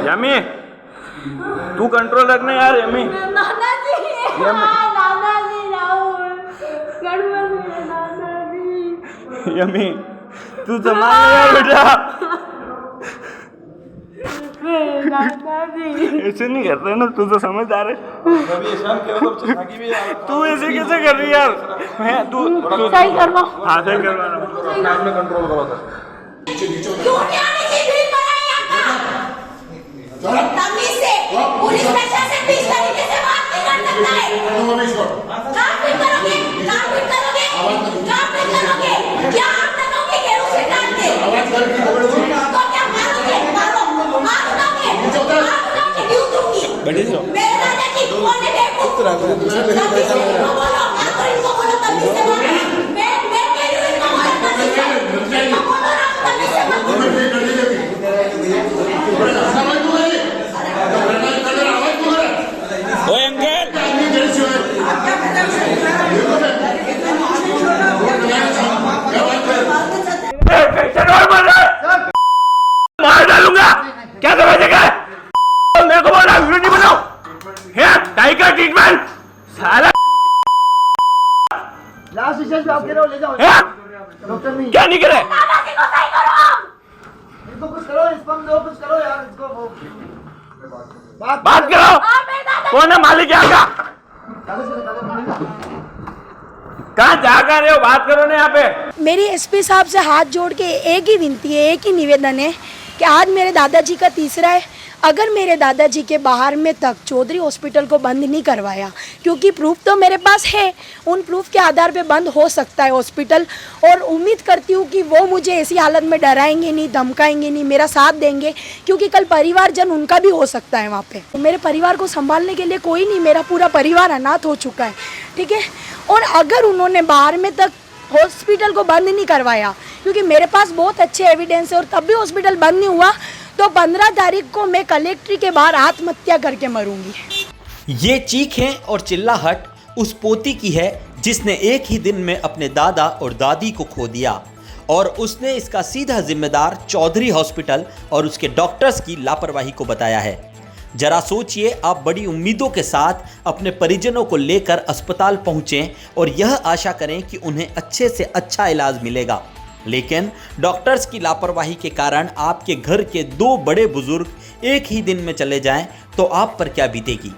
Yummy तू control रखना यार यमी। नानाजी नानाजी राहुल गणपति नानाजी। यमी तू संभाल यार बेटा। नानाजी ऐसे नहीं करते ना, तू तो समझदार है। तू ऐसे कैसे कर रही यार? मैं तू सही करवा। हाँ सही करवा रहा हूँ। कंट्रोल करो सर। क्यों नहीं आने की भीड़ बनाया था? तमीज से पुलिस प्रशासन भी इस तरीके से बात नहीं कर सकता है। कहाँ फिर करोगे? कहाँ फिर करोगे? कहाँ फिर करोगे? क्या आप लगोगे कि उसे डाल दे? तो क्या मारोगे? मारो मारोगे? मारोगे क्यों दूंगी? मेरे दादा की कौन है बेवकूफ? तमीज से इनको बोलो, आपको इनको बोलो तमीज से बोलो। मैं कह रही हूँ इनको बोलो तमीज से। इनको बोलो ना तमीज से मत बोलो। ओए अंकल मार डालूंगा। क्या समझेगा? मेरे को बोला वीडियो नहीं बनाओ। है टाई का ट्रीटमेंट साला। लास्ट स्टेज पे आप कह रहे हो, ले जाओ डॉक्टर नहीं। क्या नहीं करे? इनको कुछ करो, रिस्पॉन्स दो, कुछ करो यार इसको। बात करो। कौन है मालिक यहाँ का? कहाँ जा कर रहे हो? बात करो ना यहाँ पे। मेरी एसपी साहब से हाथ जोड़ के एक ही विनती है, एक ही निवेदन है कि आज मेरे दादाजी का तीसरा है। अगर मेरे दादाजी के बाहर में तक चौधरी हॉस्पिटल को बंद नहीं करवाया, क्योंकि प्रूफ तो मेरे पास है, उन प्रूफ के आधार पे बंद हो सकता है हॉस्पिटल। और उम्मीद करती हूँ कि वो मुझे ऐसी हालत में डराएंगे नहीं, धमकाएंगे नहीं, मेरा साथ देंगे, क्योंकि कल परिवारजन उनका भी हो सकता है वहाँ पे। तो मेरे परिवार को संभालने के लिए कोई नहीं, मेरा पूरा परिवार अनाथ हो चुका है, ठीक है। और अगर उन्होंने बाहर में तक हॉस्पिटल को बंद नहीं करवाया, क्योंकि मेरे पास बहुत अच्छे एविडेंस है, और तब भी हॉस्पिटल बंद नहीं हुआ, तो 15 तारीख को मैं कलेक्ट्री के बाहर आत्महत्या करके मरूंगी। ये चीखें और चिल्लाहट उस पोती की है जिसने एक ही दिन में अपने दादा और दादी को खो दिया, और उसने इसका सीधा जिम्मेदार चौधरी हॉस्पिटल और उसके डॉक्टर्स की लापरवाही को बताया है। जरा सोचिए, आप बड़ी उम्मीदों के साथ अपने परिजनों को लेकर अस्पताल पहुंचें और यह आशा करें कि उन्हें अच्छे से अच्छा इलाज मिलेगा, लेकिन डॉक्टर्स की लापरवाही के कारण आपके घर के 2 बड़े बुजुर्ग एक ही दिन में चले जाएं तो आप पर क्या बीतेगी।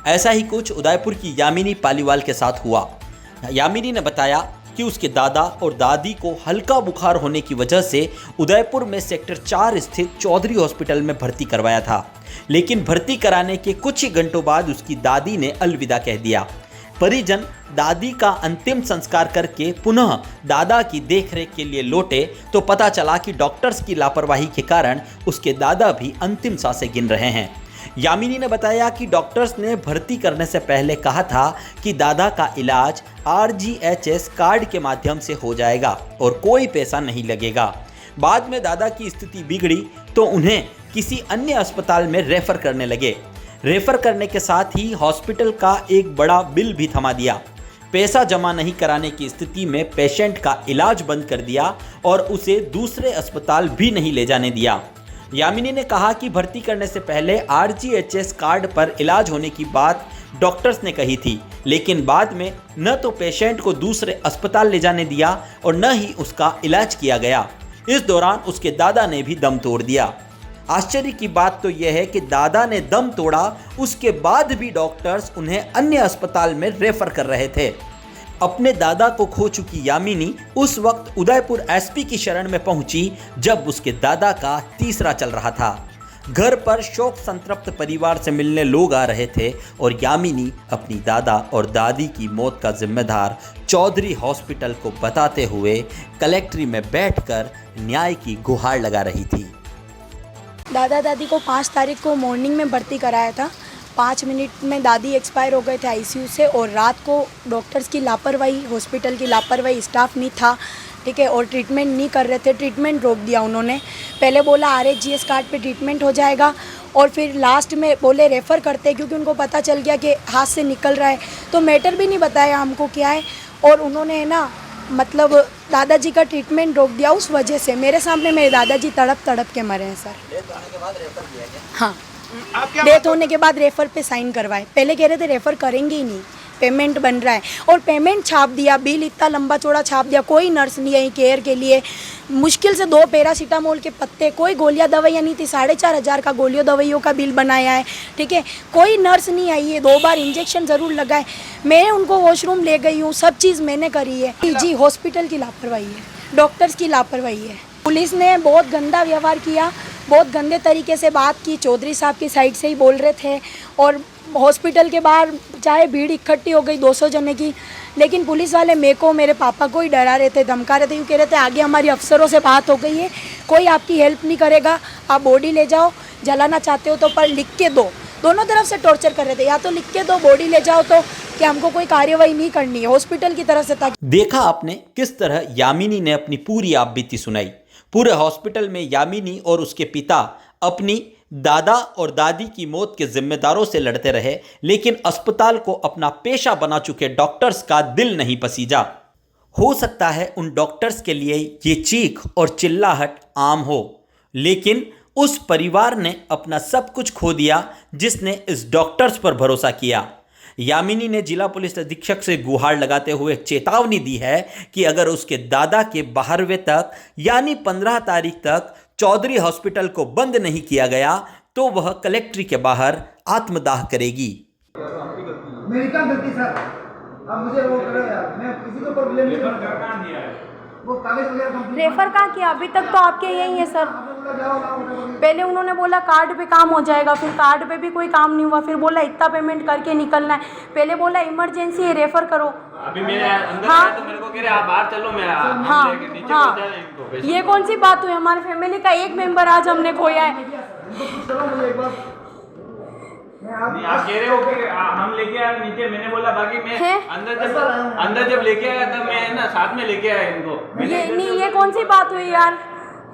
ऐसा ही कुछ उदयपुर की यामिनी पालीवाल के साथ हुआ। यामिनी ने बताया कि उसके दादा और दादी को हल्का बुखार होने की वजह से उदयपुर में सेक्टर 4 स्थित चौधरी हॉस्पिटल में भर्ती करवाया था, लेकिन भर्ती कराने के कुछ ही घंटों बाद उसकी दादी ने अलविदा कह दिया। परिजन दादी का अंतिम संस्कार करके पुनः दादा की देखरेख के लिए लौटे तो पता चला कि डॉक्टर्स की लापरवाही के कारण उसके दादा भी अंतिम सांसें गिन रहे हैं। यामिनी ने बताया कि डॉक्टर्स ने भर्ती करने से पहले कहा था कि दादा का इलाज RGHS कार्ड के माध्यम से हो जाएगा और कोई पैसा नहीं लगेगा। बाद में दादा की स्थिति बिगड़ी तो उन्हें किसी अन्य अस्पताल में रेफर करने लगे। रेफर करने के साथ ही हॉस्पिटल का एक बड़ा बिल भी थमा दिया। पैसा जमा नहीं कराने की स्थिति में पेशेंट का इलाज बंद कर दिया और उसे दूसरे अस्पताल भी नहीं ले जाने दिया। यामिनी ने कहा कि भर्ती करने से पहले RGHS कार्ड पर इलाज होने की बात डॉक्टर्स ने कही थी, लेकिन बाद में न तो पेशेंट को दूसरे अस्पताल ले जाने दिया और न ही उसका इलाज किया गया। इस दौरान उसके दादा ने भी दम तोड़ दिया। आश्चर्य की बात तो यह है कि दादा ने दम तोड़ा, उसके बाद भी डॉक्टर्स उन्हें अन्य अस्पताल में रेफर कर रहे थे। अपने दादा को खो चुकी यामिनी उस वक्त उदयपुर SP की शरण में पहुंची जब उसके दादा का तीसरा चल रहा था। घर पर शोक संतप्त परिवार से मिलने लोग आ रहे थे और यामिनी अपनी दादा और दादी की मौत का जिम्मेदार चौधरी हॉस्पिटल को बताते हुए कलेक्ट्री में बैठकर न्याय की गुहार लगा रही थी। दादा दादी को 5 तारीख को मॉर्निंग में भर्ती कराया था। 5 मिनट में दादी एक्सपायर हो गए थे ICU से, और रात को डॉक्टर्स की लापरवाही, हॉस्पिटल की लापरवाही, स्टाफ नहीं था, ठीक है, और ट्रीटमेंट नहीं कर रहे थे, ट्रीटमेंट रोक दिया उन्होंने। पहले बोला RHGS कार्ड पे ट्रीटमेंट हो जाएगा, और फिर लास्ट में बोले रेफ़र करते, क्योंकि उनको पता चल गया कि हाथ से निकल रहा है, तो मैटर भी नहीं बताया हमको क्या है, और उन्होंने ना मतलब दादाजी का ट्रीटमेंट रोक दिया। उस वजह से मेरे सामने मेरे दादाजी तड़प तड़प के मरे हैं सर। हाँ, डेथ होने के बाद रेफर पे साइन करवाए। पहले कह रहे थे रेफर करेंगे ही नहीं, पेमेंट बन रहा है, और पेमेंट छाप दिया, बिल इतना लंबा चौड़ा छाप दिया। कोई नर्स नहीं आई केयर के लिए, मुश्किल से 2 पैरासीटामोल के पत्ते, कोई गोलियां दवाइयाँ नहीं थी, 4,500 का गोलियों दवाइयों का बिल बनाया है, ठीक है। कोई नर्स नहीं आई है, 2 बार इंजेक्शन ज़रूर लगाए, मैं उनको वॉशरूम ले गई हूँ, सब चीज़ मैंने करी है। जी, हॉस्पिटल की लापरवाही है, डॉक्टर्स की लापरवाही है। पुलिस ने बहुत गंदा व्यवहार किया, बहुत गंदे तरीके से बात की, चौधरी साहब की साइड से ही बोल रहे थे, और हॉस्पिटल के बाहर चाहे भीड़ इकट्ठी हो गई 200 जने की, लेकिन पुलिस वाले मेरे को, मेरे पापा को ही डरा रहे थे, धमका रहे थे, क्यों कह रहे थे आगे हमारी अफसरों से बात हो गई है, कोई आपकी हेल्प नहीं करेगा, आप बॉडी ले जाओ, जलाना चाहते हो तो पर लिख के दो। दोनों तरफ से टॉर्चर कर रहे थे, या तो लिख के दो बॉडी ले जाओ तो कि हमको कोई कार्यवाही नहीं करनी है हॉस्पिटल की तरफ से। ताकि देखा आपने किस तरह यामिनी ने अपनी पूरी आपबीती सुनाई। पूरे हॉस्पिटल में यामिनी और उसके पिता अपनी दादा और दादी की मौत के जिम्मेदारों से लड़ते रहे, लेकिन अस्पताल को अपना पेशा बना चुके डॉक्टर्स का दिल नहीं पसीजा। हो सकता है उन डॉक्टर्स के लिए ये चीख और चिल्लाहट आम हो, लेकिन उस परिवार ने अपना सब कुछ खो दिया जिसने इस डॉक्टर्स पर भरोसा किया। यामिनी ने जिला पुलिस अधीक्षक से गुहार लगाते हुए चेतावनी दी है कि अगर उसके दादा के 12वें तक यानी 15 तारीख तक चौधरी हॉस्पिटल को बंद नहीं किया गया तो वह कलेक्ट्री के बाहर आत्मदाह करेगी। मेरी क्या गलती सर, अब मुझे वो करो यार, मैं किसी को प्रॉब्लम नहीं करता। वो कागज वगैरह कंप्लीट रेफर कहाँ किया? अभी तक तो आपके यही है सर। पहले उन्होंने बोला कार्ड पे काम हो जाएगा, फिर कार्ड पे भी कोई काम नहीं हुआ, फिर बोला इतना पेमेंट करके निकलना है, पहले बोला इमरजेंसी है रेफर करो। अभी मेरे अंदर आया तो मेरे को कह रहे आप बाहर चलो, मैं हाँ नीचे पहुंचा इनको। ये कौन सी बात हुई? हमारे फैमिली का एक मेंबर आज हमने खोया है। नहीं, आप कह रहे हो कि हम लेके आए नीचे, मैंने बोला बाकी मैं अंदर जब लेके आया तब मैं ना साथ में लेके आया इनको। ये नहीं, ये कौन सी बात हुई यार?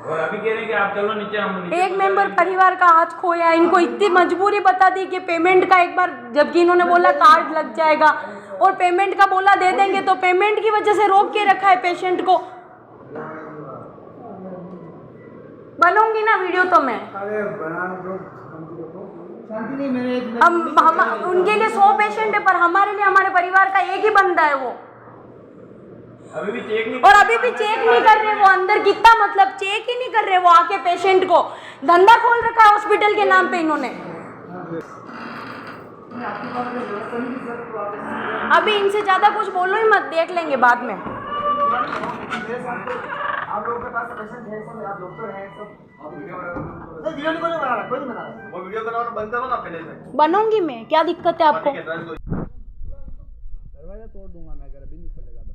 और अभी कह रहे हैं कि आप चलो नीचे, हम नीचे। एक मेंबर परिवार का आज खोया, इनको इतनी मजबूरी बता दी कि पेमेंट का एक बार, जबकि इन्होंने बोला कार्ड लग जाएगा और पेमेंट का बोला दे देंगे, तो पेमेंट की वजह से रोक के रखा है पेशेंट को। बनूंगी ना वीडियो तो मैं। हम उनके लिए 100 पेशेंट है, पर हमारे लिए, हमारे परिवार का एक ही बंदा है वो। अभी भी चेक नहीं, और अभी भी चेक नहीं कर रहे वो अंदर, कितना मतलब चेक ही नहीं कर रहे वो आके पेशेंट को। धंधा खोल रखा है हॉस्पिटल के नाम पे इन्होंने। अभी इनसे ज्यादा कुछ बोलो ही मत, देख लेंगे बाद में। आप लोगों के पास पेशेंट है सब, आप डॉक्टर हैं सब, नहीं वीडियो नहीं बना रहा, कोई नहीं बना रहा। वो वीडियो बनाओ बंद करो ना पहले से। बनूंगी मैं, क्या दिक्कत है आपको? दरवाजा तोड़ दूंगा मैं अगर अभी नहीं खोलेगा तो।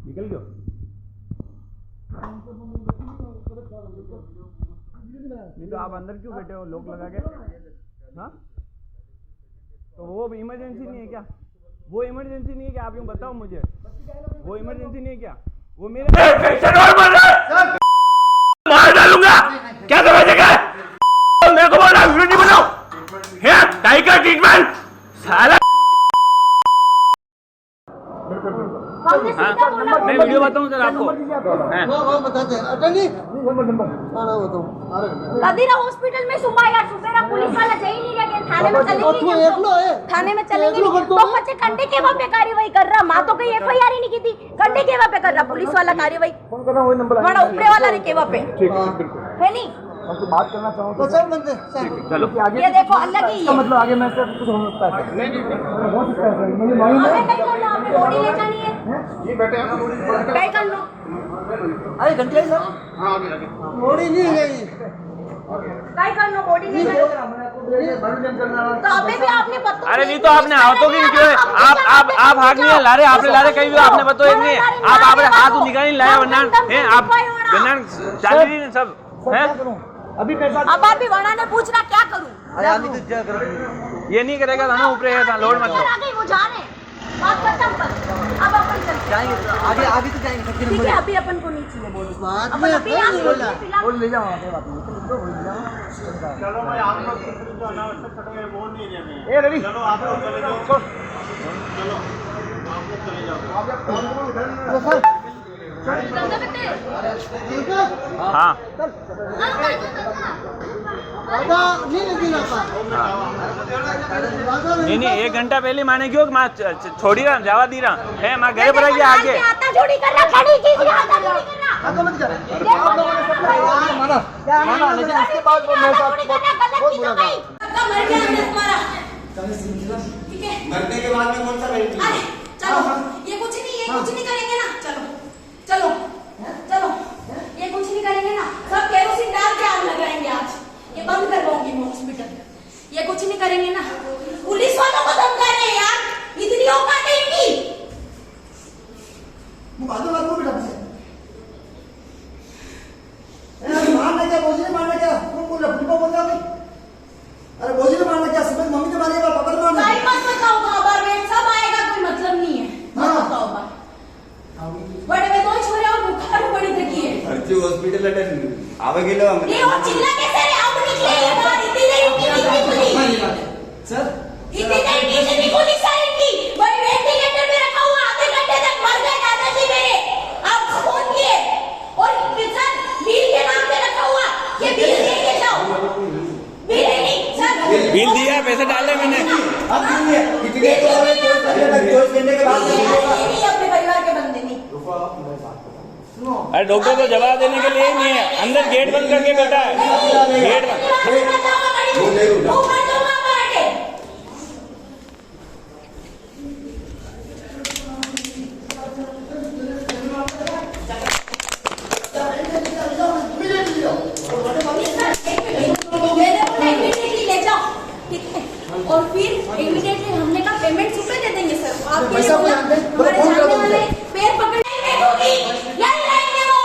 निकल गयो। नहीं तो आप अंदर क्यों बैठे हो लॉक लगा के? हाँ, तो वो इमरजेंसी नहीं है क्या? वो इमरजेंसी नहीं है क्या? आप यूँ बताओ मुझे, वो इमरजेंसी नहीं है क्या? वो मेरे पेशेंट और मर रहा है, मार डालूंगा। क्या समझेगा? मेरे को बोला वीडियो नहीं बनाओ, है टाइगर ट्रीटमेंट साला। हमने सीधा बोला, मैं वीडियो बताऊं सर आपको। वो बताते हैं अटनी नंबर कदीरा हॉस्पिटल में सुबह यार सुबेरा पुलिस वाला जा ही नहीं रहा, थाने में चलेंगे नहीं, थाने में चलेंगे नहीं तो बच्चे कंडे के वहाँ पे कार्रवाई कर रहा। माँ तो कहीं FIR ही नहीं की थी, कंडे के वहाँ पे कर रहा पुलिस वाला कार्रवाई। फोन करना, वही नंबर बड़ा ऊपरे वाला रे के वहाँ पे है नहीं। हमसे बात करना चाहो तो सर बंदे चलो ये देखो अलग ही है, मतलब आगे मैं सर कुछ हो सकता है। नहीं हो सकता है सर, मुझे मालूम है। हमें कहीं करना, हमें बॉडी ले जानी है, ये बैठे हैं कहीं कर लो। अरे घंटे है सर। हां बॉडी नहीं है ये, कहीं कर लो, बॉडी ले जाओ। तो अबे भी आपने पत्थर, अरे नहीं तो आपने हाथों की क्यों है? आप हाथ नहीं ला रहे, आपने ला रहे कहीं भी आपने बताया नहीं। आप आपने हाथ निकाल नहीं लाया वरना हैं आप वरना चाली नहीं सब हैं। अभी पैसा अब आप भी वरना ने पूछ रहा क्या करूं? आया नहीं तो क्या करोगे? ये नहीं करेगा था ना ऊपर है था लोड मत लो। आ गई वो जा रहे हैं। बात खत्म कर। अब अपन चलते हैं। आगे आगे तो जाएंगे सब ठीक है, अभी अपन को नहीं चाहिए बोल। अपन अभी यहाँ से फिलहाल ले जाओ आगे बात नहीं तो बोल ले जाओ। चलो भाई आप लोग जो अनावश्यक खड़े वो नहीं रहने। ए रेडी चलो आप लोग चले जाओ। चलो आप लोग चले जाओ। हाँ नहीं 1 घंटा पहले माने क्यों माँ छोड़ी रहा जावा दी रहा है माँ घर पर आइए आगे आता जोड़ी करना खड़ी कीजिए, आता जोड़ी करना। माना लेकिन इसके बाद वो मेरे साथ बहुत बुरा था। मर गया तुम्हारा, ठीक है? मरने के बाद में कौन सा अरे चलो, ये कुछ नहीं करेंगे ना। चलो चलो चलो, ये कुछ नहीं करेंगे ना। सब केरोसिन डाल के आग लगाएंगे आज। ये बंद करवाऊंगी मैं हॉस्पिटल। ये कुछ नहीं करेंगे ना। पुलिस वालों को धमका रहे हैं यार, इतनी औकात है इनकी। मारना क्या बोझी ने मारना क्या तुम बोल रहे हो बोल रहे हो अरे बोझी ने मारना क्या सुबह मम्मी ने मारेगा पापा ने मारना भाई मत बताओ खबर में सब आएगा, कोई मतलब नहीं है। मत बताओ बात। बड़े में 2 छोरे और बुखार बड़ी तकी है। हरची हॉस्पिटल अटेंड आवे गेलो ये और चिल्ला कैसे रे? आओ निकले ये बाहर। इतनी देर सर इतनी पुलिस आई थी। वही वेंटिलेटर में रखा हुआ, आधे घंटे तक मर गए दादाजी मेरे। आप फोन किए और सर बिल के नाम पे रखा हुआ। ये बिल दे के जाओ। बिल नहीं सर, बिल दिया, पैसे डाले मैंने। अब कितने तो और 24 घंटे के बाद ये नहीं अपने परिवार के बंदे नहीं। अरे डॉक्टर तो जवाब देने के लिए ही नहीं है, अंदर गेट बंद करके बैठा है। गेट बंद। और फिर इमीडिएटली हमने कहा पेमेंट सुबह दे देंगे सर। आपके लिए बोला हमारे जानने वाले पैर पकड़ने में होगी यही लाएंगे वो।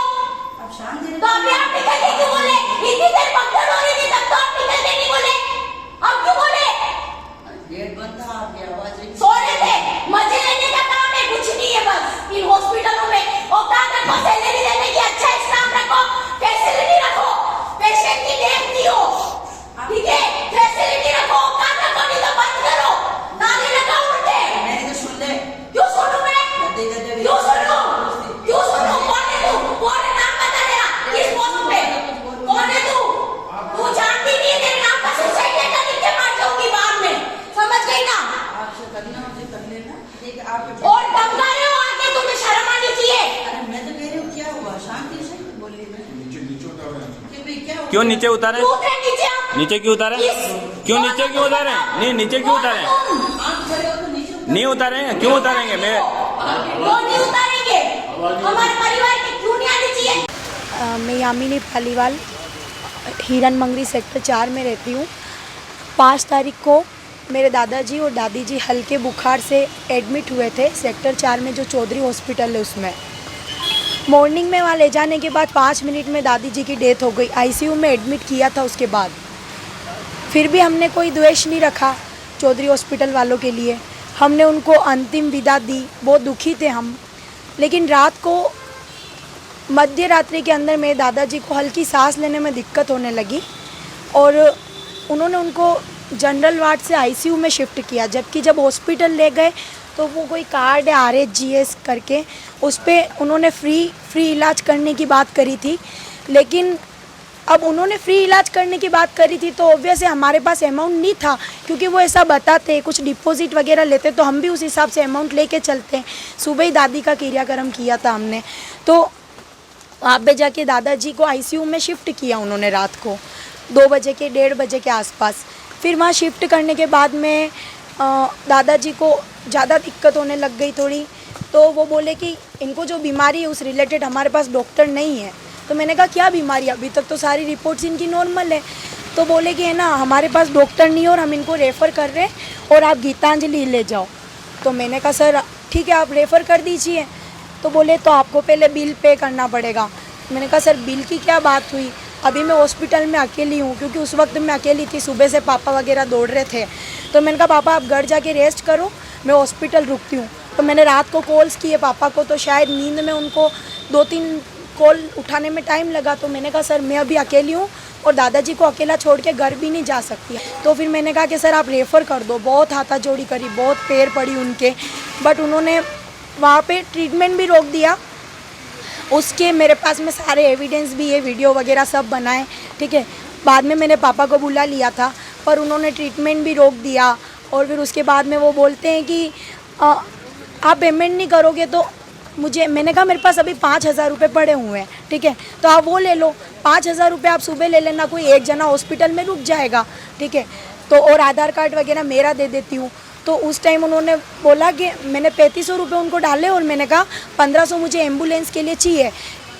अब शांत तो अभी आप निकलने क्यों बोले? इतनी देर पकड़ हो रही थी तब तो आप निकलने नहीं बोले। अब क्यों बोले? गेट बंद था, आपकी आवाज सो रहे थे। मजे लेने का काम है, कुछ नहीं है बस। इन हॉस्पिटलों में औकात रखो, सैलरी देने की, अच्छा स्टाफ रखो, फैसिलिटी रखो, पेशेंट की देख दियो, ठीक है? फैसिलिटी रखो, औकात रखो, नहीं तो बंद करो। नाले लगाओ उल्टे। मैंने तो सुन ले। क्यों सुनूं मैं? क्यों सुनूं? क्यों सुनूं? कौन है तू? कौन है? नाम बता मेरा। किस पोस्ट पे? कौन है तू? तू जानती नहीं है, तेरे नाम का सुसाइड लेटर लिख के मार जाऊंगी बाद में। समझ गई ना? आपसे करना मुझे कर लेना। देख आपके और धमका रहे हो आके, तुम्हें शर्म आनी चाहिए। अरे मैं तो कह रही हूँ क्या हुआ, शांति से बोलिए। कि भाई क्या हुआ? क्यों नीचे उतारे? क्यों उतरे नीचे आप? नीचे क्यों उतारे? क्यों नीचे क्यों उतारे? नहीं नीचे क्यों उतारे? आप खड़े हो तो नीचे नहीं उतारेंगे, क्यों उतारेंगे? मैं क्यों नहीं उतारेंगे? हमारे परिवार की क्यों नहीं आनी चाहिए? मैं यामिनी पालीवाल हिरन मंगरी सेक्टर 4 में रहती हूँ। 5 तारीख को मेरे दादाजी और दादी जी हल्के बुखार से एडमिट हुए थे सेक्टर 4 में, जो चौधरी हॉस्पिटल है उसमें। मॉर्निंग में वहाँ ले जाने के बाद 5 मिनट में दादी जी की डेथ हो गई। आईसीयू में एडमिट किया था उसके बाद। फिर भी हमने कोई द्वेष नहीं रखा चौधरी हॉस्पिटल वालों के लिए। हमने उनको अंतिम विदा दी, बहुत दुखी थे हम। लेकिन रात को मध्य रात्रि के अंदर मेरे दादाजी को हल्की सांस लेने में दिक्कत होने लगी और उन्होंने उनको जनरल वार्ड से आईसीयू में शिफ्ट किया। जबकि जब हॉस्पिटल ले गए तो वो कोई कार्ड है RHGS करके, उस पर उन्होंने फ्री इलाज करने की बात करी थी। लेकिन अब उन्होंने फ्री इलाज करने की बात करी थी तो ऑब्वियस है हमारे पास अमाउंट नहीं था, क्योंकि वो ऐसा बताते, कुछ डिपॉजिट वगैरह लेते तो हम भी उस हिसाब से अमाउंट लेके चलते हैं। सुबह ही दादी का क्रियाक्रम किया था हमने, तो वहाँ पे जाके दादाजी को आईसीयू में शिफ्ट किया उन्होंने रात को 2 बजे के 1:30 बजे के आसपास। फिर वहाँ शिफ्ट करने के बाद में दादाजी को ज़्यादा दिक्कत होने लग गई थोड़ी, तो वो बोले कि इनको जो बीमारी है उस रिलेटेड हमारे पास डॉक्टर नहीं है। तो मैंने कहा क्या बीमारी? अभी तक तो सारी रिपोर्ट्स इनकी नॉर्मल है। तो बोले कि है ना हमारे पास डॉक्टर नहीं है और हम इनको रेफ़र कर रहे हैं और आप गीतांजलि ले जाओ। तो मैंने कहा सर ठीक है आप रेफ़र कर दीजिए। तो बोले तो आपको पहले बिल पे करना पड़ेगा। मैंने कहा सर बिल की क्या बात हुई, अभी मैं हॉस्पिटल में अकेली हूँ, क्योंकि उस वक्त मैं अकेली थी, सुबह से पापा वगैरह दौड़ रहे थे। तो मैंने कहा पापा आप घर जाके रेस्ट करो, मैं हॉस्पिटल रुकती हूँ। तो मैंने रात को कॉल्स किए पापा को, तो शायद नींद में उनको 2-3 कॉल उठाने में टाइम लगा। तो मैंने कहा सर मैं अभी अकेली हूँ और दादाजी को अकेला छोड़ के घर भी नहीं जा सकती। तो फिर मैंने कहा कि सर आप रेफ़र कर दो। बहुत हाथाजोड़ी करी, बहुत पैर पड़ी उनके, बट उन्होंने वहाँ पे ट्रीटमेंट भी रोक दिया। उसके मेरे पास में सारे एविडेंस भी है, वीडियो वगैरह सब बनाए, ठीक है। बाद में मैंने पापा को बुला लिया था, पर उन्होंने ट्रीटमेंट भी रोक दिया। और फिर उसके बाद में वो बोलते हैं कि आप पेमेंट नहीं करोगे तो मैंने कहा मेरे पास अभी 5,000 रुपये पड़े हुए हैं, ठीक है, तो आप वो ले लो। 5,000 रुपये आप सुबह ले लेना, कोई एक जना हॉस्पिटल में रुक जाएगा, ठीक है, तो और आधार कार्ड वगैरह मेरा दे देती हूँ। तो उस टाइम उन्होंने बोला कि मैंने 3500 रुपये उनको डाले और मैंने कहा 1500 मुझे एम्बुलेंस के लिए चाहिए।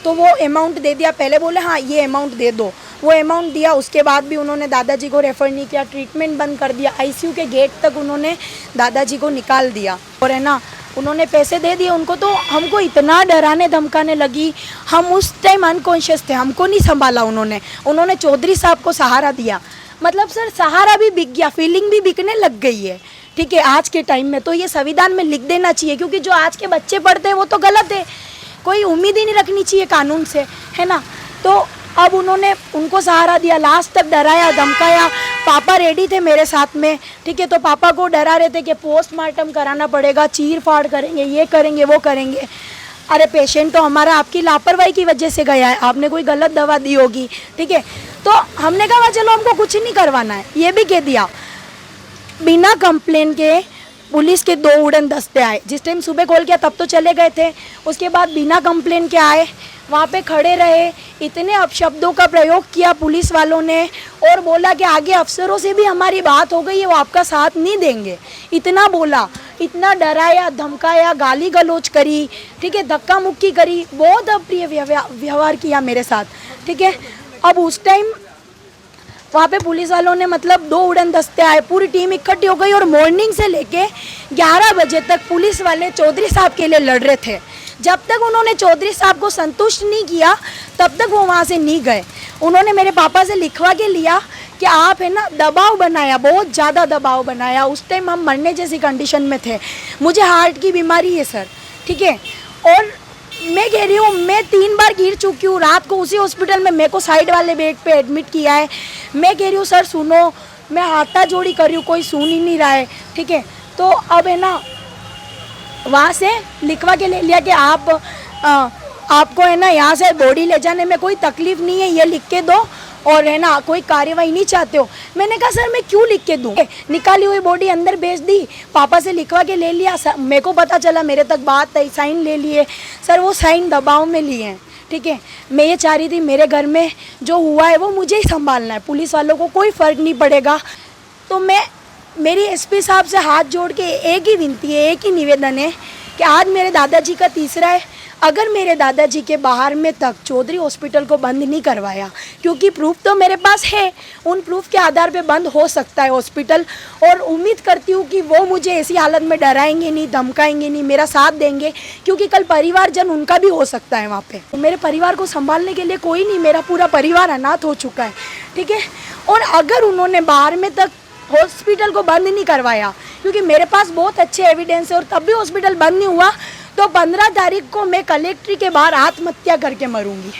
तो वो अमाउंट दे दिया। पहले बोले हाँ ये अमाउंट दे दो, वो अमाउंट दिया। उसके बाद भी उन्होंने दादाजी को रेफ़र नहीं किया, ट्रीटमेंट बंद कर दिया। आईसीयू के गेट तक उन्होंने दादाजी को निकाल दिया। और है ना, उन्होंने पैसे दे दिए उनको, तो हमको इतना डराने धमकाने लगी। हम उस टाइम अनकॉन्शियस थे, हमको नहीं संभाला उन्होंने चौधरी साहब को सहारा दिया। मतलब सर सहारा भी बिक गया, फीलिंग भी बिकने लग गई है, ठीक है, आज के टाइम में। तो ये संविधान में लिख देना चाहिए, क्योंकि जो आज के बच्चे पढ़ते हैं वो तो गलत है। कोई उम्मीद ही नहीं रखनी चाहिए कानून से, है ना। तो अब उन्होंने उनको सहारा दिया, लास्ट तक डराया धमकाया। पापा रेडी थे मेरे साथ में, ठीक है, तो पापा को डरा रहे थे कि पोस्टमार्टम कराना पड़ेगा, चीर फाड़ करेंगे, ये करेंगे वो करेंगे। अरे पेशेंट तो हमारा आपकी लापरवाही की वजह से गया है, आपने कोई गलत दवा दी होगी, ठीक है। तो हमने कहा चलो हमको कुछ नहीं करवाना है, ये भी कह दिया। बिना कंप्लेन के पुलिस के 2 उड़न दस्ते आए। जिस टाइम सुबह कॉल किया तब तो चले गए थे, उसके बाद बिना कंप्लेन के आए, वहाँ पे खड़े रहे, इतने अपशब्दों का प्रयोग किया पुलिस वालों ने, और बोला कि आगे अफसरों से भी हमारी बात हो गई है, वो आपका साथ नहीं देंगे। इतना बोला, इतना डराया धमकाया, गाली गलौज करी, ठीक है, धक्का मुक्की करी, बहुत अप्रिय व्यवहार किया मेरे साथ, ठीक है। अब उस टाइम वहाँ पे पुलिस वालों ने मतलब 2 उड़न दस्ते आए, पूरी टीम इकट्ठी हो गई, और मॉर्निंग से लेके 11 बजे तक पुलिस वाले चौधरी साहब के लिए लड़ रहे थे। जब तक उन्होंने चौधरी साहब को संतुष्ट नहीं किया तब तक वो वहाँ से नहीं गए। उन्होंने मेरे पापा से लिखवा के लिया कि आप है ना, दबाव बनाया, बहुत ज़्यादा दबाव बनाया। उस टाइम हम मरने जैसी कंडीशन में थे, मुझे हार्ट की बीमारी है सर, ठीक है। और मैं कह रही हूँ मैं 3 बार गिर चुकी हूँ, रात को उसी हॉस्पिटल में मेरे को साइड वाले बेड पे एडमिट किया है। मैं कह रही हूँ सर सुनो, मैं हाथाजोड़ी कर रही हूँ, कोई सुन ही नहीं रहा है, ठीक है। तो अब है ना, वहाँ से लिखवा के ले लिया कि आपको है ना यहाँ से बॉडी ले जाने में कोई तकलीफ़ नहीं है, ये लिख के दो, और है ना कोई कार्रवाई नहीं चाहते हो। मैंने कहा सर मैं क्यों लिख के दूँ, निकाली हुई बॉडी अंदर भेज दी, पापा से लिखवा के ले लिया। मेरे को पता चला, मेरे तक बात आई, साइन ले लिए सर, वो साइन दबाव में लिए हैं, ठीक है। मैं ये चाह रही थी मेरे घर में जो हुआ है वो मुझे ही संभालना है, पुलिस वालों को कोई फ़र्क नहीं पड़ेगा। तो मेरी एसपी साहब से हाथ जोड़ के एक ही विनती है, एक ही निवेदन है कि आज मेरे दादाजी का तीसरा है। अगर मेरे दादाजी के बाहर में तक चौधरी हॉस्पिटल को बंद नहीं करवाया, क्योंकि प्रूफ तो मेरे पास है, उन प्रूफ के आधार पे बंद हो सकता है हॉस्पिटल। और उम्मीद करती हूँ कि वो मुझे ऐसी हालत में डराएंगे नहीं, धमकाएंगे नहीं, मेरा साथ देंगे, क्योंकि कल परिवारजन उनका भी हो सकता है वहाँ पे। तो मेरे परिवार को संभालने के लिए कोई नहीं, मेरा पूरा परिवार अनाथ हो चुका है, ठीक है। और अगर उन्होंने बाहर में तक हॉस्पिटल को बंद नहीं करवाया, क्योंकि मेरे पास बहुत अच्छे एविडेंस है, और तब भी हॉस्पिटल बंद नहीं हुआ, तो 15 तारीख को मैं कलेक्ट्री के बाहर आत्महत्या करके मरूंगी।